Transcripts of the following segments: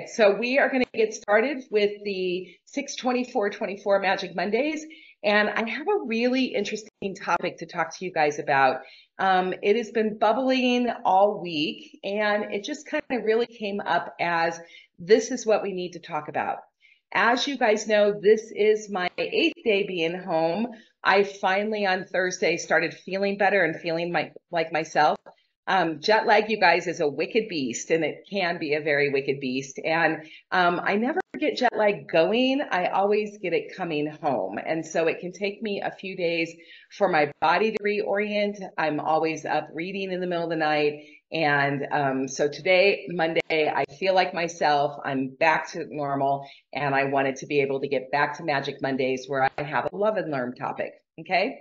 So we are going to get started with the 6/24/24 Magic Mondays. And I have a really interesting topic to talk to you guys about. It has been bubbling all week, and it just kind of really came up as this is what we need to talk about. As you guys know, this is my 8th day being home. I finally on Thursday started feeling better and feeling like myself. Jet lag, you guys, is a wicked beast, and it can be a very wicked beast. And I never get jet lag going. I always get it coming home. And so it can take me a few days for my body to reorient. I'm always up reading in the middle of the night. And so today, Monday, I feel like myself. I'm back to normal, and I wanted to be able to get back to Magic Mondays where I have a love and learn topic. Okay.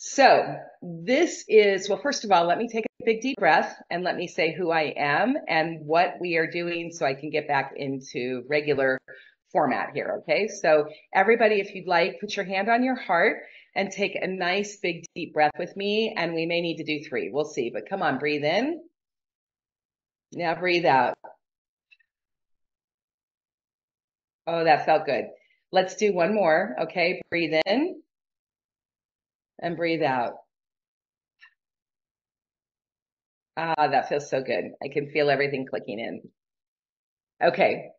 So this is, well, first of all, let me take a big deep breath and let me say who I am and what we are doing so I can get back into regular format here. Okay. So everybody, if you'd like, put your hand on your heart and take a nice big deep breath with me. And we may need to do 3. We'll see, but come on, breathe in. Now breathe out. Oh, that felt good. Let's do one more. Okay. Breathe in and breathe out. Ah, that feels so good. I can feel everything clicking in. Okay.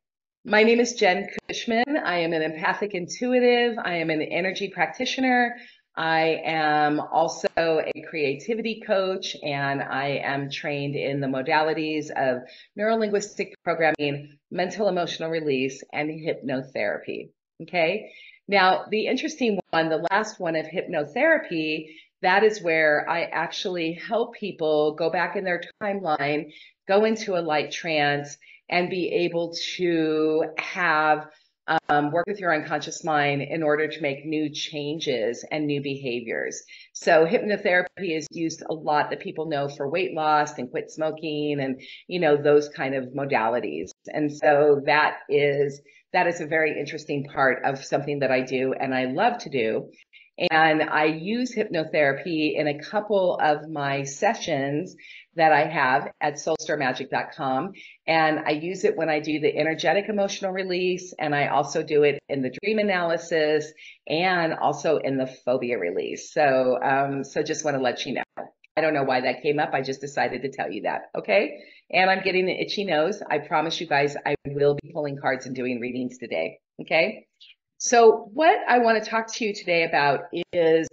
My name is Jen Cushman. I am an empathic intuitive. I am an energy practitioner. I am also a creativity coach, and I am trained in the modalities of neurolinguistic programming, mental emotional release, and hypnotherapy. Okay. Now, the interesting one, the last one of hypnotherapy, that is where I actually help people go back in their timeline, go into a light trance, and be able to have work with your unconscious mind in order to make new changes and new behaviors. So hypnotherapy is used a lot that people know for weight loss and quit smoking and, those kind of modalities. And so that is a very interesting part of something that I do and I love to do. And I use hypnotherapy in a couple of my sessions that I have at soulstarmagic.com. And I use it when I do the energetic emotional release. And I also do it in the dream analysis and also in the phobia release. So, so just want to let you know. I don't know why that came up. I just decided to tell you that. Okay. And I'm getting an itchy nose. I promise you guys, I will be pulling cards and doing readings today. Okay. So what I want to talk to you today about is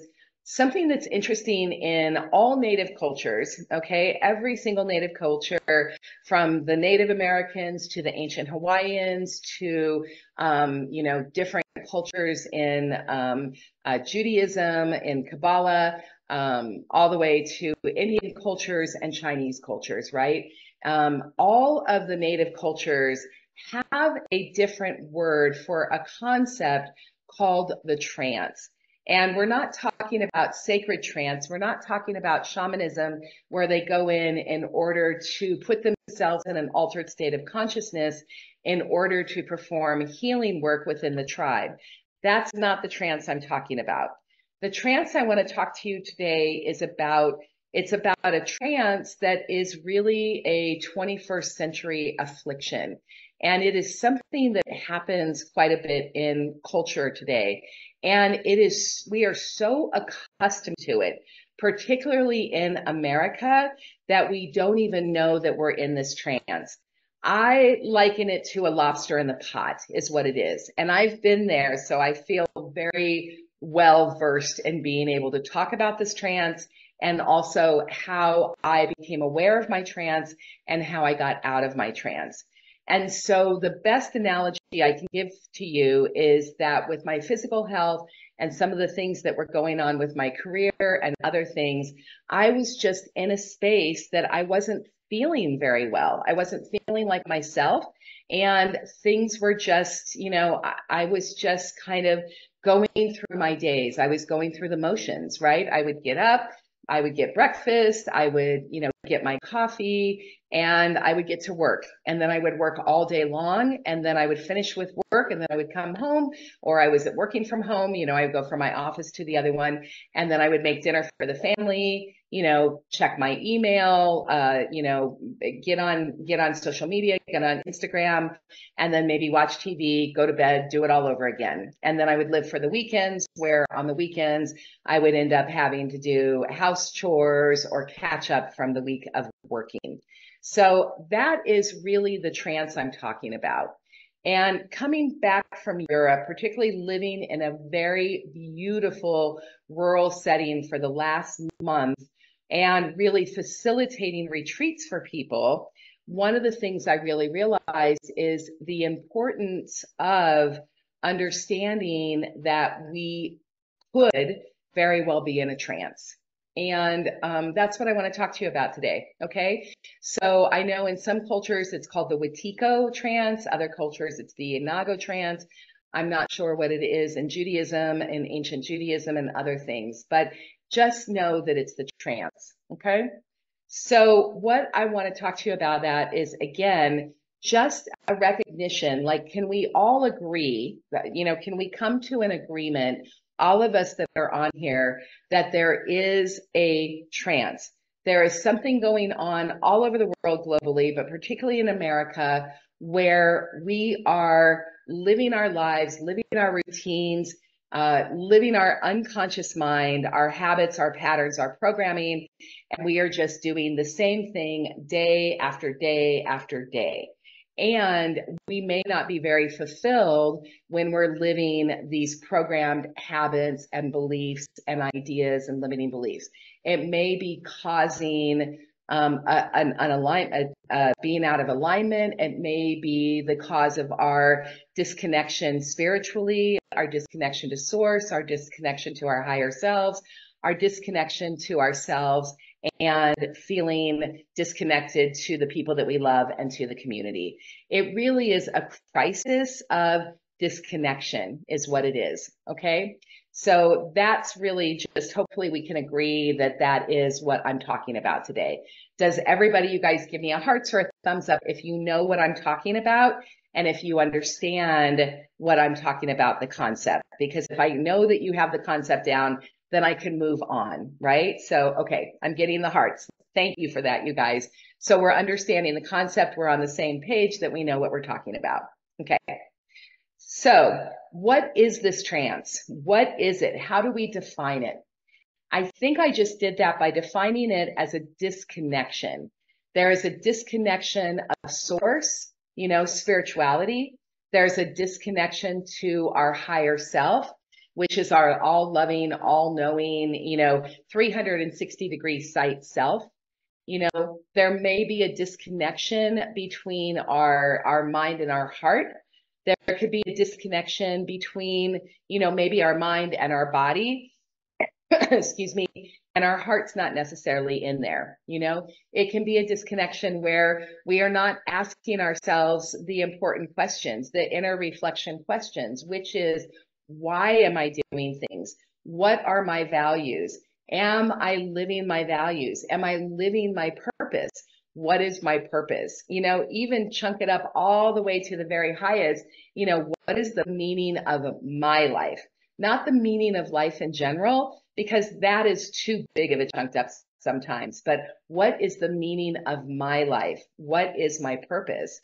something that's interesting in all Native cultures, okay? Every single Native culture, from the Native Americans to the ancient Hawaiians to, different cultures in Judaism, in Kabbalah, all the way to Indian cultures and Chinese cultures, right? All of the Native cultures have a different word for a concept called the trance. And we're not talking about sacred trance. We're not talking about shamanism where they go in order to put themselves in an altered state of consciousness in order to perform healing work within the tribe. That's not the trance I'm talking about. The trance I want to talk to you today is about a trance that is really a 21st century affliction. And it is something that happens quite a bit in culture today. And we are so accustomed to it, particularly in America, that we don't even know that we're in this trance. I liken it to a lobster in the pot is what it is. And I've been there, so I feel very well versed in being able to talk about this trance and also how I became aware of my trance and how I got out of my trance. And so the best analogy I can give to you is that with my physical health and some of the things that were going on with my career and other things, I was just in a space that I wasn't feeling very well. I wasn't feeling like myself. And things were just, I was just kind of going through my days. I was going through the motions, right? I would get up, I would get breakfast, I would, get my coffee, and I would get to work. And then I would work all day long, and then I would finish with work, and then I would come home, or I was working from home, I would go from my office to the other one, and then I would make dinner for the family, check my email, get on social media, get on Instagram, and then maybe watch TV, go to bed, do it all over again. And then I would live for the weekends, where on the weekends I would end up having to do house chores or catch up from the week of working. So that is really the trance I'm talking about. And coming back from Europe, particularly living in a very beautiful rural setting for the last month and really facilitating retreats for people, one of the things I really realized is the importance of understanding that we could very well be in a trance. And that's what I want to talk to you about today. Okay. So I know in some cultures it's called the Wetiko trance, other cultures it's the Inago trance. I'm not sure what it is in Judaism and ancient Judaism and other things, but just know that it's the trance. Okay. So what I want to talk to you about that is, again, just a recognition, like, can we all agree that, can we come to an agreement, all of us that are on here, that there is a trance? There is something going on all over the world globally, but particularly in America, where we are living our lives, living our routines, living our unconscious mind, our habits, our patterns, our programming, and we are just doing the same thing day after day after day. And we may not be very fulfilled when we're living these programmed habits and beliefs and ideas and limiting beliefs. It may be causing an alignment, being out of alignment. It may be the cause of our disconnection spiritually, our disconnection to source, our disconnection to our higher selves, our disconnection to ourselves, and feeling disconnected to the people that we love and to the community. It really is a crisis of disconnection is what it is. Okay. So that's really just, hopefully we can agree that that is what I'm talking about today. Does everybody, you guys, give me a heart or a thumbs up if you know what I'm talking about and if you understand what I'm talking about, the concept? Because if I know that you have the concept down, then I can move on, right? So, okay, I'm getting the hearts. Thank you for that, you guys. So we're understanding the concept. We're on the same page, that we know what we're talking about. Okay. So what is this trance? What is it? How do we define it? I think I just did that by defining it as a disconnection. There is a disconnection of source, spirituality. There's a disconnection to our higher self, which is our all loving, all knowing, 360-degree sight self. There may be a disconnection between our mind and our heart. There could be a disconnection between, maybe our mind and our body, excuse me, and our heart's not necessarily in there. It can be a disconnection where we are not asking ourselves the important questions, the inner reflection questions, which is, why am I doing things? What are my values? Am I living my values? Am I living my purpose? What is my purpose? Even chunk it up all the way to the very highest, what is the meaning of my life? Not the meaning of life in general, because that is too big of a chunked up sometimes, but what is the meaning of my life? What is my purpose?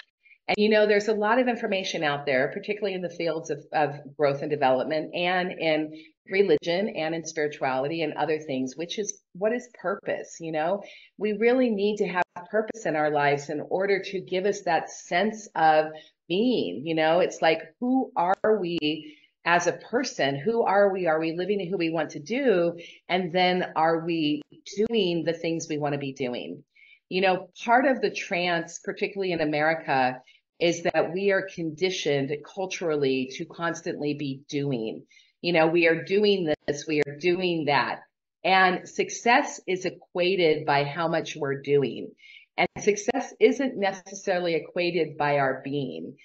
And there's a lot of information out there, particularly in the fields of growth and development and in religion and in spirituality and other things, which is, what is purpose? We really need to have purpose in our lives in order to give us that sense of being. It's like, who are we as a person? Who are we? Are we living who we want to do? And then are we doing the things we want to be doing? Part of the trance, particularly in America, is that we are conditioned culturally to constantly be doing. We are doing this, we are doing that. And success is equated by how much we're doing. And success isn't necessarily equated by our being.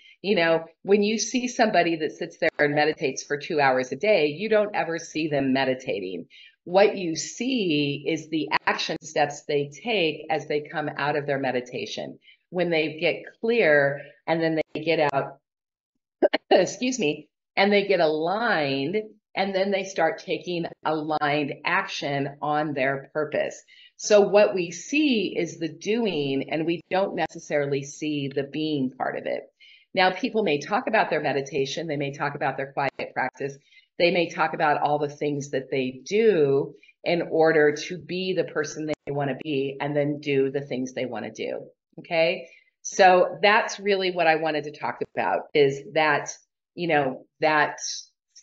When you see somebody that sits there and meditates for 2 hours a day, you don't ever see them meditating. What you see is the action steps they take as they come out of their meditation. When they get clear and then they get out, excuse me, and they get aligned and then they start taking aligned action on their purpose. So what we see is the doing, and we don't necessarily see the being part of it. Now, people may talk about their meditation, they may talk about their quiet practice, they may talk about all the things that they do in order to be the person they want to be and then do the things they want to do. Okay. So that's really what I wanted to talk about, is that, that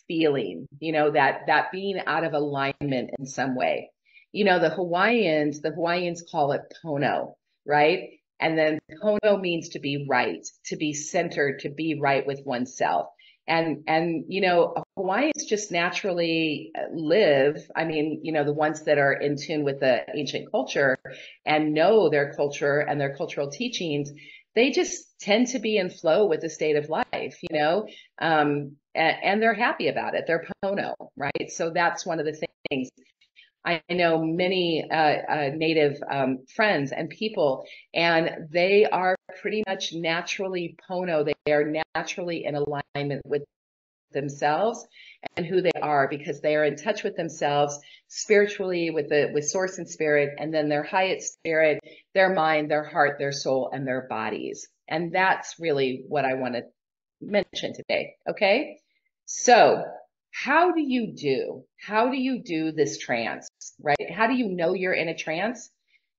feeling, that being out of alignment in some way. The Hawaiians call it pono, right? And then pono means to be right, to be centered, to be right with oneself. And Hawaiians just naturally live, I mean, the ones that are in tune with the ancient culture and know their culture and their cultural teachings, they just tend to be in flow with the state of life, and they're happy about it. They're pono, right? So that's one of the things. I know many Native friends and people, and they are pretty much naturally pono. They are naturally in alignment with themselves and who they are, because they are in touch with themselves spiritually, with source and spirit, and then their highest spirit, their mind, their heart, their soul, and their bodies. And that's really what I want to mention today. Okay. So how do you do this trance, right? How do you know you're in a trance?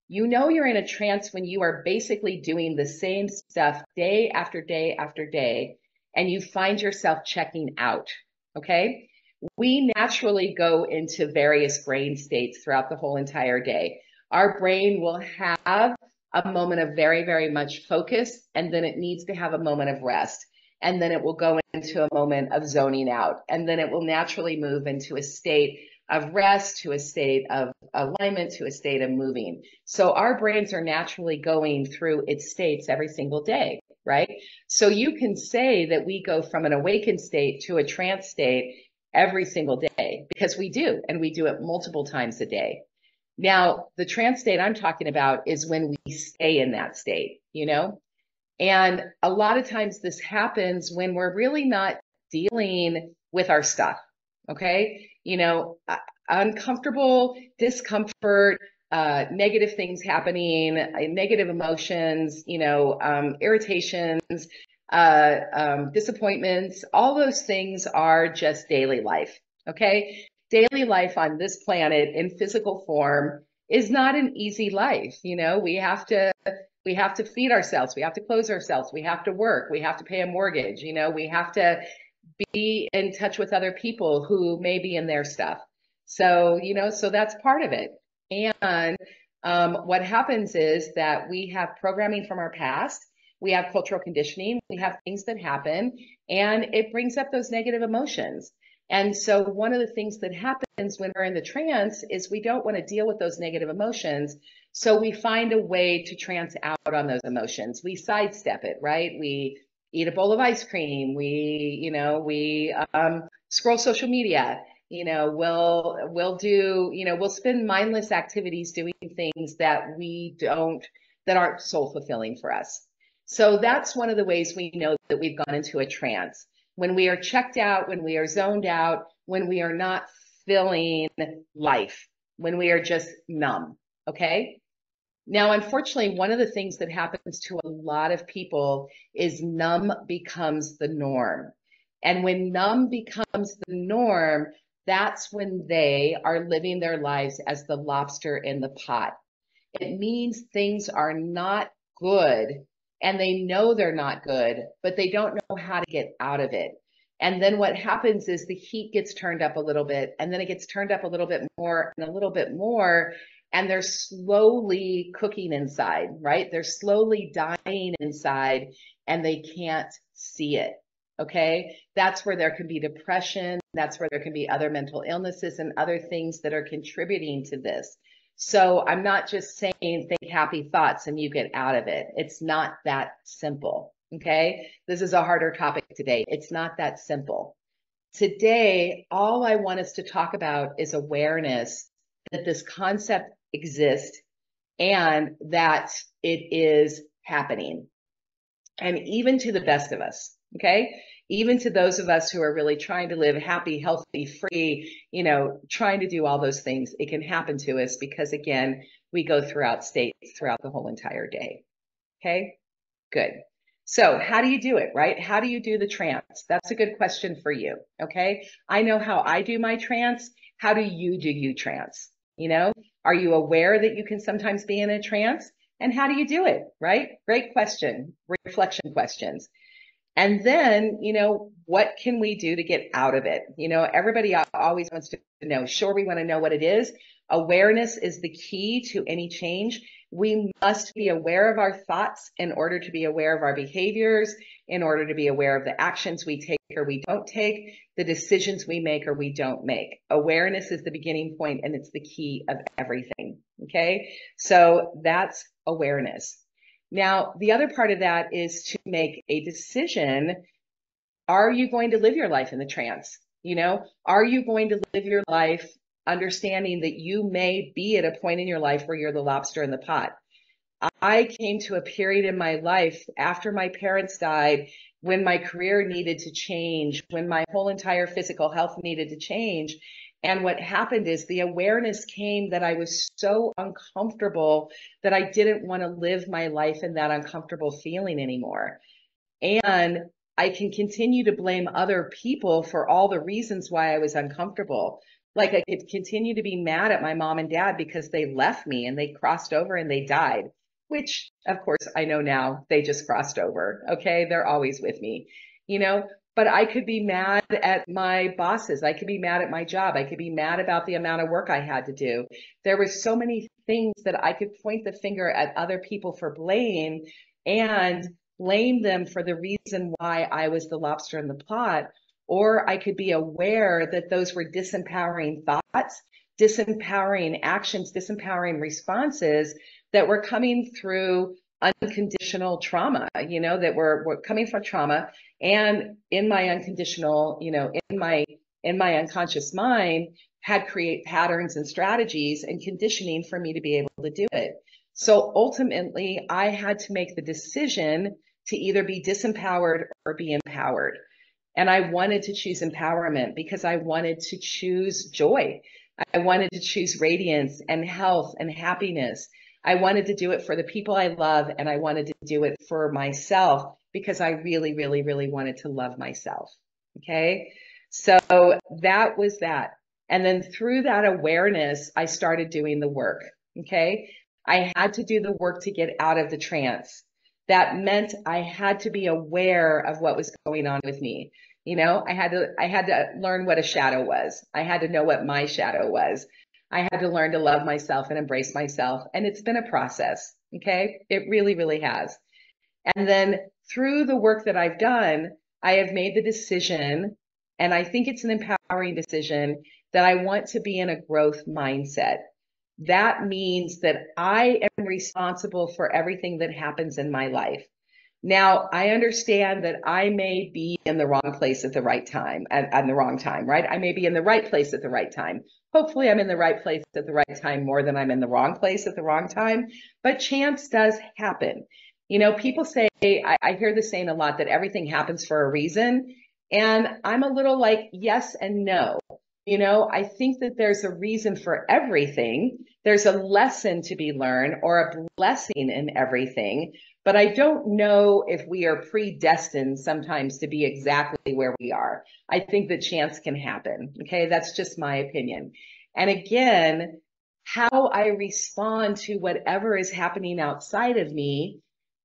You know you're in a trance when you are basically doing the same stuff day after day after day, and you find yourself checking out. Okay. We naturally go into various brain states throughout the whole entire day. Our brain will have a moment of very, very much focus, and then it needs to have a moment of rest. And then it will go into a moment of zoning out. And then it will naturally move into a state of rest, to a state of alignment, to a state of moving. So our brains are naturally going through its states every single day, right? So you can say that we go from an awakened state to a trance state every single day, because we do, and we do it multiple times a day. Now, the trance state I'm talking about is when we stay in that state, and a lot of times this happens when we're really not dealing with our stuff. Okay. Uncomfortable, discomfort, negative things happening, negative emotions, irritations, disappointments, all those things are just daily life. Okay. Daily life on this planet in physical form is not an easy life. We have to feed ourselves. We have to clothe ourselves. We have to work. We have to pay a mortgage. We have to be in touch with other people who may be in their stuff. So, so that's part of it. And what happens is that we have programming from our past. We have cultural conditioning. We have things that happen, and it brings up those negative emotions. And so one of the things that happens when we're in the trance is we don't want to deal with those negative emotions. So we find a way to trance out on those emotions. We sidestep it, right? We eat a bowl of ice cream. We scroll social media. We'll spend mindless activities doing things that aren't soul fulfilling for us. So that's one of the ways we know that we've gone into a trance. When we are checked out, when we are zoned out, when we are not feeling life, when we are just numb. Okay. Now, unfortunately, one of the things that happens to a lot of people is numb becomes the norm. And when numb becomes the norm, that's when they are living their lives as the lobster in the pot. It means things are not good, and they know they're not good, but they don't know how to get out of it. And then what happens is the heat gets turned up a little bit, and then it gets turned up a little bit more and a little bit more, and they're slowly cooking inside, right? They're slowly dying inside, and they can't see it. Okay. That's where there can be depression. That's where there can be other mental illnesses and other things that are contributing to this. So I'm not just saying think happy thoughts and you get out of it. It's not that simple. Okay. This is a harder topic today. It's not that simple. Today, all I want us to talk about is awareness that this concept exists and that it is happening. And even to the best of us. Okay. even to those of us who are really trying to live happy, healthy, free, trying to do all those things, it can happen to us because, again, we go throughout states throughout the whole entire day. Okay, good. So how do you do it, right? How do you do the trance? That's a good question for you. Okay, I know how I do my trance. How do you trance? Are you aware that you can sometimes be in a trance? And how do you do it, right? Great question. Reflection questions. And then, what can we do to get out of it? Everybody always wants to know. Sure, we want to know what it is. Awareness is the key to any change. We must be aware of our thoughts in order to be aware of our behaviors, in order to be aware of the actions we take or we don't take, the decisions we make or we don't make. Awareness is the beginning point and it's the key of everything. Okay, so that's awareness. Now, the other part of that is to make a decision. Are you going to live your life in the trance? Are you going to live your life understanding that you may be at a point in your life where you're the lobster in the pot? I came to a period in my life after my parents died, when my career needed to change, when my whole entire physical health needed to change. And what happened is the awareness came that I was so uncomfortable that I didn't want to live my life in that uncomfortable feeling anymore. And I can continue to blame other people for all the reasons why I was uncomfortable. Like I could continue to be mad at my mom and dad because they left me and they crossed over and they died, which of course I know now they just crossed over. Okay. They're always with me, but I could be mad at my bosses. I could be mad at my job. I could be mad about the amount of work I had to do. There were so many things that I could point the finger at other people for blame and blame them for the reason why I was the lobster in the pot. Or I could be aware that those were disempowering thoughts, disempowering actions, disempowering responses that were coming through unconditional trauma, that were coming from trauma. And in my unconditional, in my unconscious mind had create patterns and strategies and conditioning for me to be able to do it. So ultimately, I had to make the decision to either be disempowered or be empowered. And I wanted to choose empowerment because I wanted to choose joy. I wanted to choose radiance and health and happiness. I wanted to do it for the people I love, and I wanted to do it for myself because I really, really, really wanted to love myself. Okay. So that was that. And then through that awareness, I started doing the work. Okay. I had to do the work to get out of the trance. That meant I had to be aware of what was going on with me. I had to learn what a shadow was. I had to know what my shadow was. I had to learn to love myself and embrace myself. And it's been a process. Okay. It really, really has. And then through the work that I've done, I have made the decision, and I think it's an empowering decision, that I want to be in a growth mindset. That means that I am responsible for everything that happens in my life. Now, I understand that I may be in the wrong place at the right time, at the wrong time, right? I may be in the right place at the right time. Hopefully, I'm in the right place at the right time more than I'm in the wrong place at the wrong time. But chance does happen. People say, I hear this saying a lot, that everything happens for a reason. And I'm a little like, yes and no. I think that there's a reason for everything. There's a lesson to be learned or a blessing in everything. But I don't know if we are predestined sometimes to be exactly where we are. I think that chance can happen. Okay, that's just my opinion. And again, how I respond to whatever is happening outside of me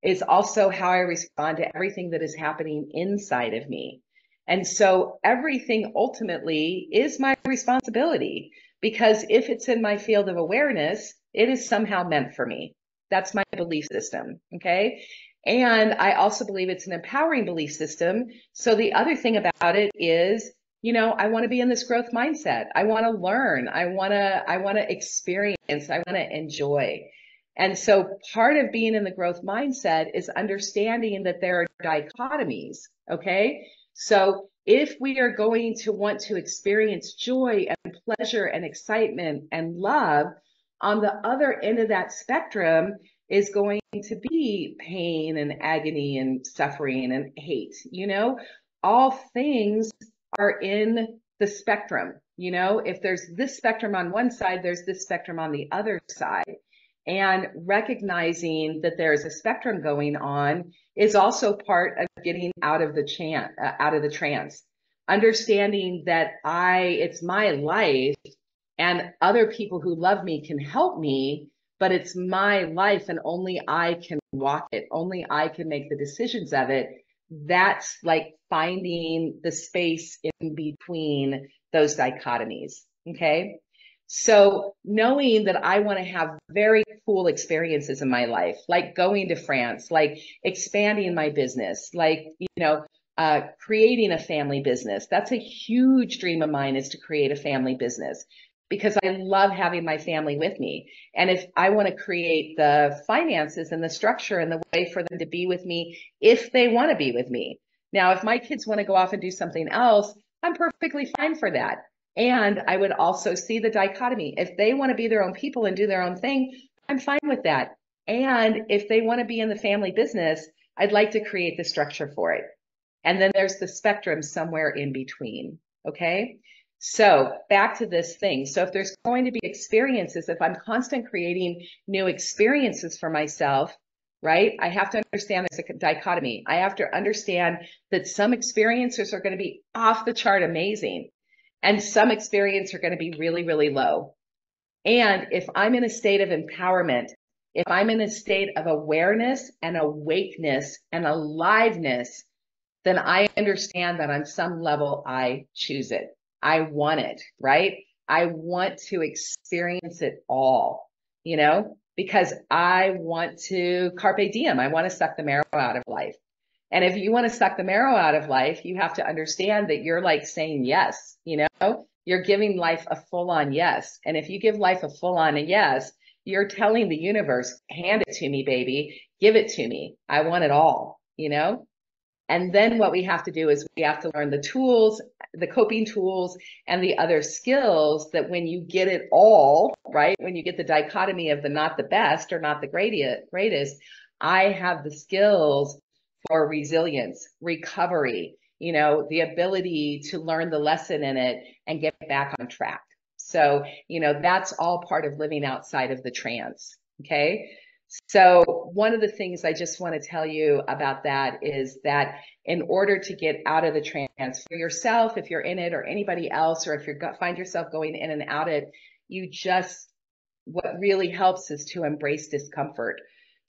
is also how I respond to everything that is happening inside of me. And so everything ultimately is my responsibility, because if it's in my field of awareness, it is somehow meant for me. That's my belief system. Okay. And I also believe it's an empowering belief system. So the other thing about it is, I want to be in this growth mindset. I want to learn. I want to experience. I want to enjoy. And so part of being in the growth mindset is understanding that there are dichotomies. Okay. So if we are going to want to experience joy and pleasure and excitement and love, on the other end of that spectrum is going to be pain and agony and suffering and hate, all things are in the spectrum. If there's this spectrum on one side, there's this spectrum on the other side. And recognizing that there's a spectrum going on is also part of getting out of the trance. Understanding that it's my life and other people who love me can help me, but it's my life and only I can walk it. Only I can make the decisions of it. That's like finding the space in between those dichotomies. Okay. So knowing that I want to have very cool experiences in my life, like going to France, like expanding my business, like, creating a family business. That's a huge dream of mine, is to create a family business, because I love having my family with me. And if I want to create the finances and the structure and the way for them to be with me, if they want to be with me. Now, if my kids want to go off and do something else, I'm perfectly fine for that. And I would also see the dichotomy. If they want to be their own people and do their own thing, I'm fine with that. And if they want to be in the family business, I'd like to create the structure for it. And then there's the spectrum somewhere in between. Okay. So back to this thing. So if there's going to be experiences, if I'm constant creating new experiences for myself, right, I have to understand there's a dichotomy. I have to understand that some experiences are going to be off the chart amazing, and some experiences are going to be really, really low. And if I'm in a state of empowerment, if I'm in a state of awareness and awakeness and aliveness, then I understand that on some level I choose it. I want it, right? I want to experience it all, because I want to carpe diem. I want to suck the marrow out of life. And if you want to suck the marrow out of life, you have to understand that you're like saying yes, you're giving life a full on yes. And if you give life a full on yes, you're telling the universe, hand it to me, baby, give it to me. I want it all, And then what we have to do is we have to learn the tools, the coping tools, and the other skills that when you get it all, right, when you get the dichotomy of the not the best or not the greatest, I have the skills for resilience, recovery, the ability to learn the lesson in it and get back on track. So, that's all part of living outside of the trance. Okay. So one of the things I just want to tell you about that is that in order to get out of the trance for yourself, if you're in it, or anybody else, or if you find yourself going in and out of it, what really helps is to embrace discomfort,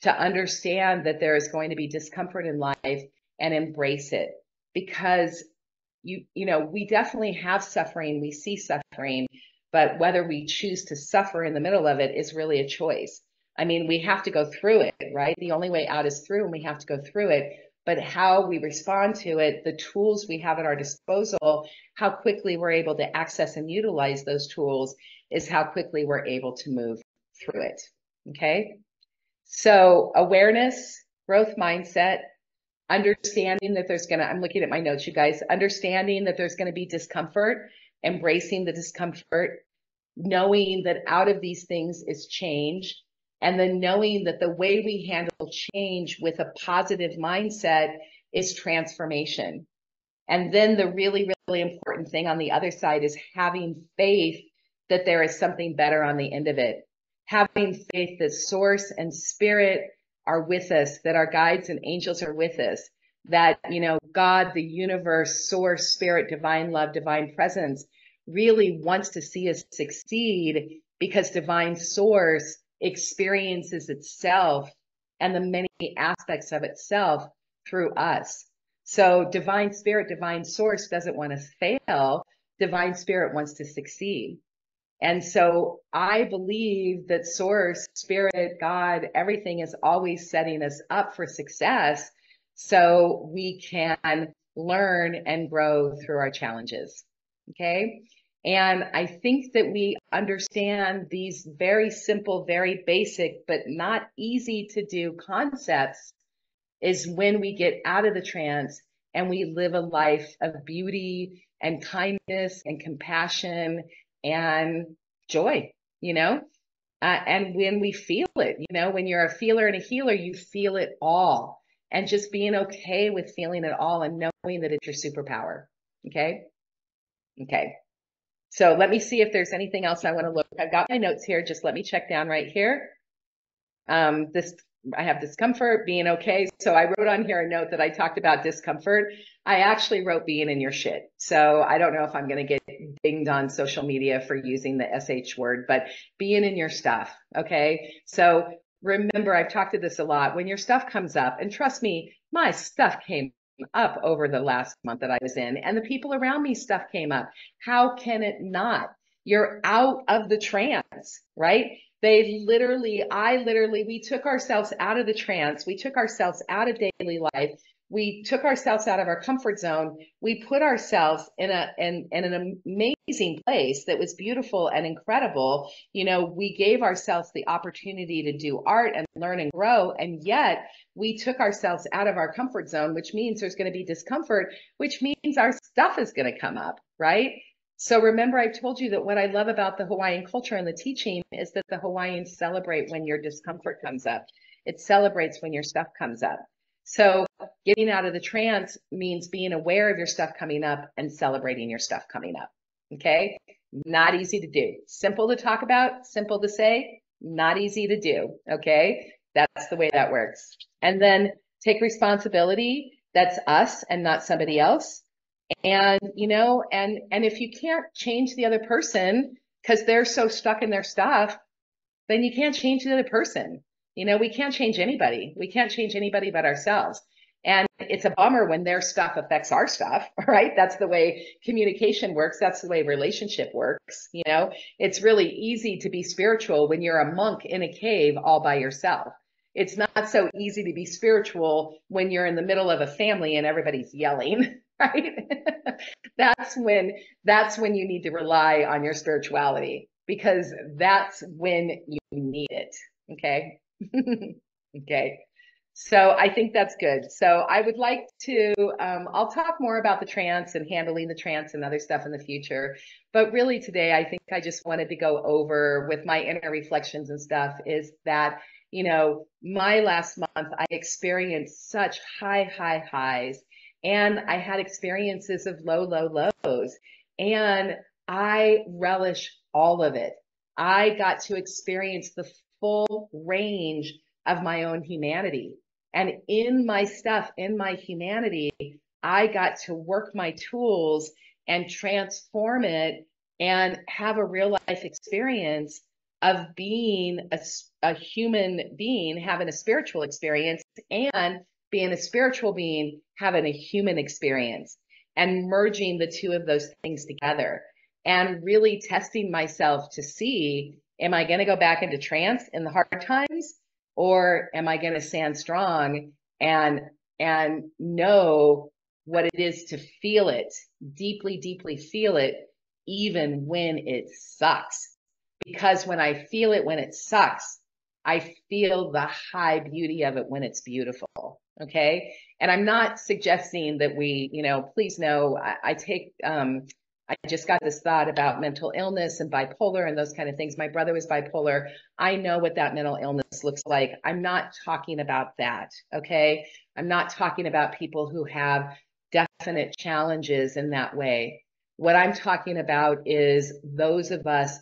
to understand that there is going to be discomfort in life and embrace it. Because we definitely have suffering, we see suffering, but whether we choose to suffer in the middle of it is really a choice. I mean, we have to go through it, right? The only way out is through, and we have to go through it. But how we respond to it, the tools we have at our disposal, how quickly we're able to access and utilize those tools is how quickly we're able to move through it. Okay. So awareness, growth mindset, understanding that I'm looking at my notes, you guys, understanding that there's going to be discomfort, embracing the discomfort, knowing that out of these things is change, and then knowing that the way we handle change with a positive mindset is transformation. And then the really, really important thing on the other side is having faith that there is something better on the end of it. Having faith that source and spirit are with us, that our guides and angels are with us, that, God, the universe, source, spirit, divine love, divine presence really wants to see us succeed, because divine source experiences itself and the many aspects of itself through us. So divine spirit, divine source doesn't want to fail. Divine spirit wants to succeed. And so I believe that source, spirit, God, everything is always setting us up for success, so we can learn and grow through our challenges. Okay. And I think that we understand these very simple, very basic, but not easy to do concepts is when we get out of the trance and we live a life of beauty and kindness and compassion and joy, and when we feel it, when you're a feeler and a healer, you feel it all. and just being okay with feeling it all and knowing that it's your superpower. Okay. Okay. So let me see if there's anything else I want to look. I've got my notes here. Just let me check down right here. This, I have discomfort, being okay. So I wrote on here a note that I talked about discomfort. I actually wrote being in your shit. So I don't know if I'm going to get dinged on social media for using the SH word, but being in your stuff. Okay. So remember, I've talked to this a lot. When your stuff comes up, and trust me, my stuff came up over the last month that I was in, and the people around me stuff came up. How can it not? You're out of the trance, right? We took ourselves out of the trance. We took ourselves out of daily life. We took ourselves out of our comfort zone. We put ourselves in an amazing place that was beautiful and incredible. You know, we gave ourselves the opportunity to do art and learn and grow. And yet we took ourselves out of our comfort zone, which means there's going to be discomfort, which means our stuff is going to come up, right? So remember, I've told you that what I love about the Hawaiian culture and the teaching is that the Hawaiians celebrate when your discomfort comes up. It celebrates when your stuff comes up. So getting out of the trance means being aware of your stuff coming up and celebrating your stuff coming up. Okay? Not easy to do. Simple to talk about, simple to say, not easy to do. Okay? That's the way that works. And then take responsibility. That's us and not somebody else. And, you know, and if you can't change the other person because they're so stuck in their stuff, then you can't change the other person. You know, we can't change anybody. We can't change anybody but ourselves. And it's a bummer when their stuff affects our stuff, right? That's the way communication works. That's the way relationship works. You know, it's really easy to be spiritual when you're a monk in a cave all by yourself. It's not so easy to be spiritual when you're in the middle of a family and everybody's yelling, right? that's when you need to rely on your spirituality, because that's when you need it. Okay. Okay. So I think that's good. So I would like to, I'll talk more about the trance and handling the trance and other stuff in the future. But really today, I think I just wanted to go over with my inner reflections and stuff is that, you know, my last month, I experienced such high highs, and I had experiences of low lows. And I relish all of it. I got to experience the full range of my own humanity. And in my stuff, in my humanity, I got to work my tools and transform it and have a real life experience of being a human being, having a spiritual experience, and being a spiritual being, having a human experience, and merging the two of those things together and really testing myself to see, am I going to go back into trance in the hard times? Or am I going to stand strong and know what it is to feel it, deeply feel it, even when it sucks? Because when I feel it when it sucks, I feel the high beauty of it when it's beautiful. Okay. And I'm not suggesting that we, you know, please know, I take, I just got this thought about mental illness and bipolar and those kind of things. My brother was bipolar. I know what that mental illness looks like. I'm not talking about that. Okay. I'm not talking about people who have definite challenges in that way. What I'm talking about is those of us